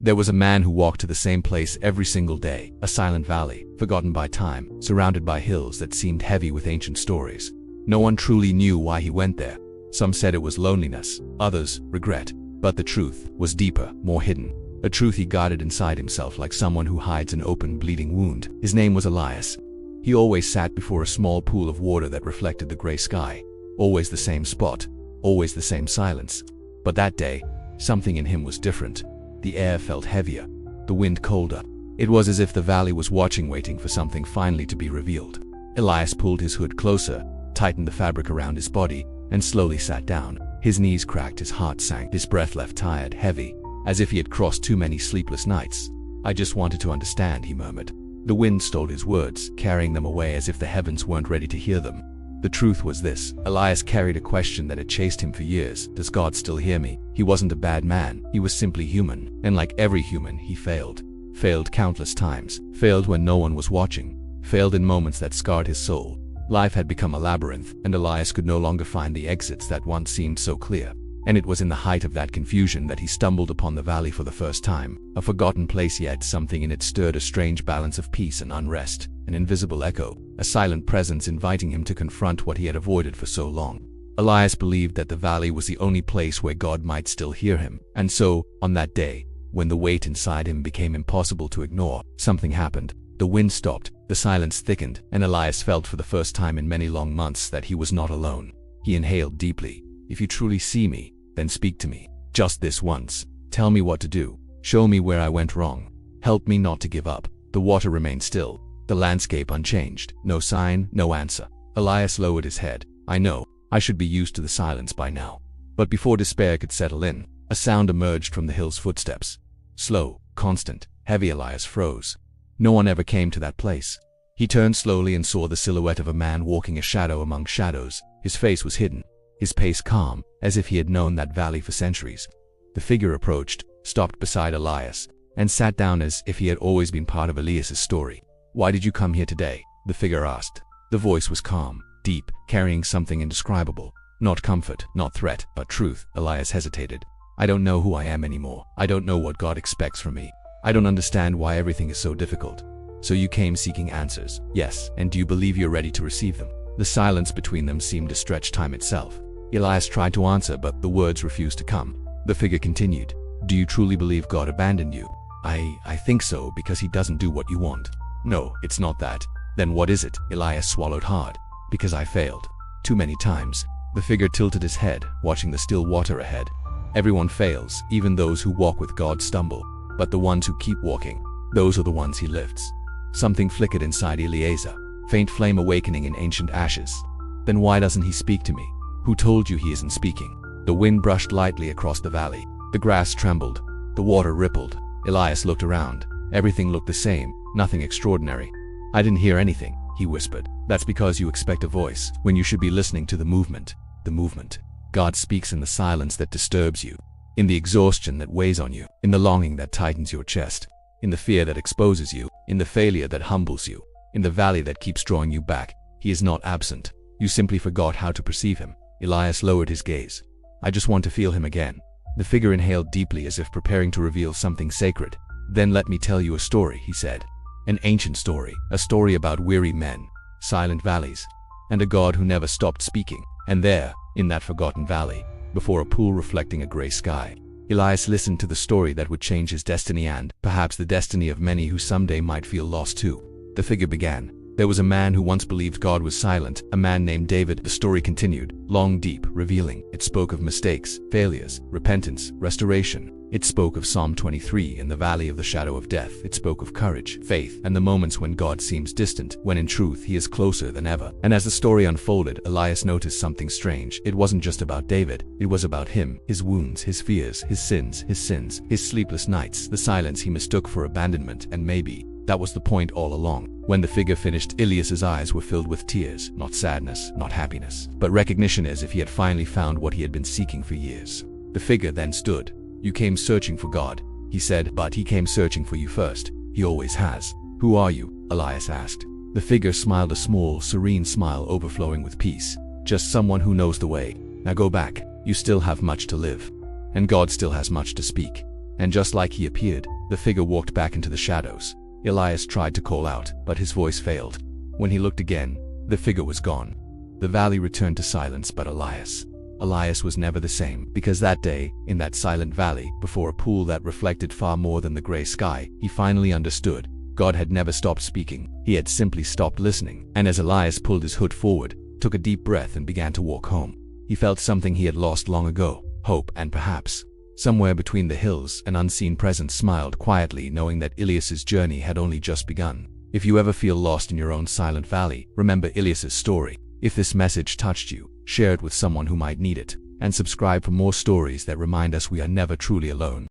There was a man who walked to the same place every single day, a silent valley, forgotten by time, surrounded by hills that seemed heavy with ancient stories. No one truly knew why he went there. Some said it was loneliness, others, regret. But the truth was deeper, more hidden. A truth he guarded inside himself like someone who hides an open, bleeding wound. His name was Elias. He always sat before a small pool of water that reflected the gray sky. Always the same spot, always the same silence. But that day, something in him was different. The air felt heavier, the wind colder. It was as if the valley was watching, waiting for something finally to be revealed. Elias pulled his hood closer, tightened the fabric around his body, and slowly sat down. His knees cracked, his heart sank, his breath left tired, heavy, as if he had crossed too many sleepless nights. "I just wanted to understand," he murmured. The wind stole his words, carrying them away as if the heavens weren't ready to hear them. The truth was this: Elias carried a question that had chased him for years. Does God still hear me? He wasn't a bad man, he was simply human. And like every human, he failed. Failed countless times. Failed when no one was watching. Failed in moments that scarred his soul. Life had become a labyrinth, and Elias could no longer find the exits that once seemed so clear. And it was in the height of that confusion that he stumbled upon the valley for the first time. A forgotten place, yet something in it stirred a strange balance of peace and unrest. An invisible echo, a silent presence inviting him to confront what he had avoided for so long. Elias believed that the valley was the only place where God might still hear him. And so, on that day, when the weight inside him became impossible to ignore, something happened. The wind stopped, the silence thickened, and Elias felt for the first time in many long months that he was not alone. He inhaled deeply. "If you truly see me, then speak to me. Just this once. Tell me what to do. Show me where I went wrong. Help me not to give up." The water remained still, the landscape unchanged. No sign, no answer. Elias lowered his head. "I know, I should be used to the silence by now." But before despair could settle in, a sound emerged from the hill's footsteps. Slow, constant, heavy. Elias froze. No one ever came to that place. He turned slowly and saw the silhouette of a man walking, a shadow among shadows. His face was hidden, his pace calm, as if he had known that valley for centuries. The figure approached, stopped beside Elias, and sat down as if he had always been part of Elias's story. "Why did you come here today?" the figure asked. The voice was calm, deep, carrying something indescribable. Not comfort, not threat, but truth. Elias hesitated. "I don't know who I am anymore. I don't know what God expects from me. I don't understand why everything is so difficult." "So you came seeking answers?" "Yes. And do you believe you're ready to receive them?" The silence between them seemed to stretch time itself. Elias tried to answer, but the words refused to come. The figure continued. "Do you truly believe God abandoned you?" I think so, because he doesn't do what you want." "No, it's not that." "Then what is it?" Elias swallowed hard. "Because I failed. Too many times." The figure tilted his head, watching the still water ahead. "Everyone fails, even those who walk with God stumble. But the ones who keep walking, those are the ones he lifts." Something flickered inside Elias, faint flame awakening in ancient ashes. "Then why doesn't he speak to me?" "Who told you he isn't speaking?" The wind brushed lightly across the valley. The grass trembled. The water rippled. Elias looked around. Everything looked the same, nothing extraordinary. "I didn't hear anything," he whispered. "That's because you expect a voice, when you should be listening to the movement." The movement. God speaks in the silence that disturbs you, in the exhaustion that weighs on you, in the longing that tightens your chest, in the fear that exposes you, in the failure that humbles you, in the valley that keeps drawing you back. He is not absent. You simply forgot how to perceive him. Elias lowered his gaze. "I just want to feel him again." The figure inhaled deeply, as if preparing to reveal something sacred. "Then let me tell you a story," he said. "An ancient story, a story about weary men, silent valleys, and a God who never stopped speaking." And there, in that forgotten valley, before a pool reflecting a gray sky, Elias listened to the story that would change his destiny and, perhaps, the destiny of many who someday might feel lost too. The figure began. "There was a man who once believed God was silent, a man named David." The story continued, long, deep, revealing. It spoke of mistakes, failures, repentance, restoration. It spoke of Psalm 23 in the valley of the shadow of death. It spoke of courage, faith, and the moments when God seems distant, when in truth he is closer than ever. And as the story unfolded, Elias noticed something strange. It wasn't just about David. It was about him, his wounds, his fears, his sins, his sleepless nights, the silence he mistook for abandonment, and maybe that was the point all along. When the figure finished, Elias's eyes were filled with tears, not sadness, not happiness, but recognition, as if he had finally found what he had been seeking for years. The figure then stood. "You came searching for God," he said, "but he came searching for you first. He always has." "Who are you?" Elias asked. The figure smiled, a small, serene smile overflowing with peace. "Just someone who knows the way. Now go back. You still have much to live. And God still has much to speak." And just like he appeared, the figure walked back into the shadows. Elias tried to call out, but his voice failed. When he looked again, the figure was gone. The valley returned to silence, but Elias was never the same, because that day, in that silent valley, before a pool that reflected far more than the gray sky, he finally understood. God had never stopped speaking, he had simply stopped listening. And as Elias pulled his hood forward, took a deep breath and began to walk home, he felt something he had lost long ago, hope, and perhaps, somewhere between the hills, an unseen presence smiled quietly, knowing that Elias's journey had only just begun. If you ever feel lost in your own silent valley, remember Elias's story. If this message touched you, share it with someone who might need it, and subscribe for more stories that remind us we are never truly alone.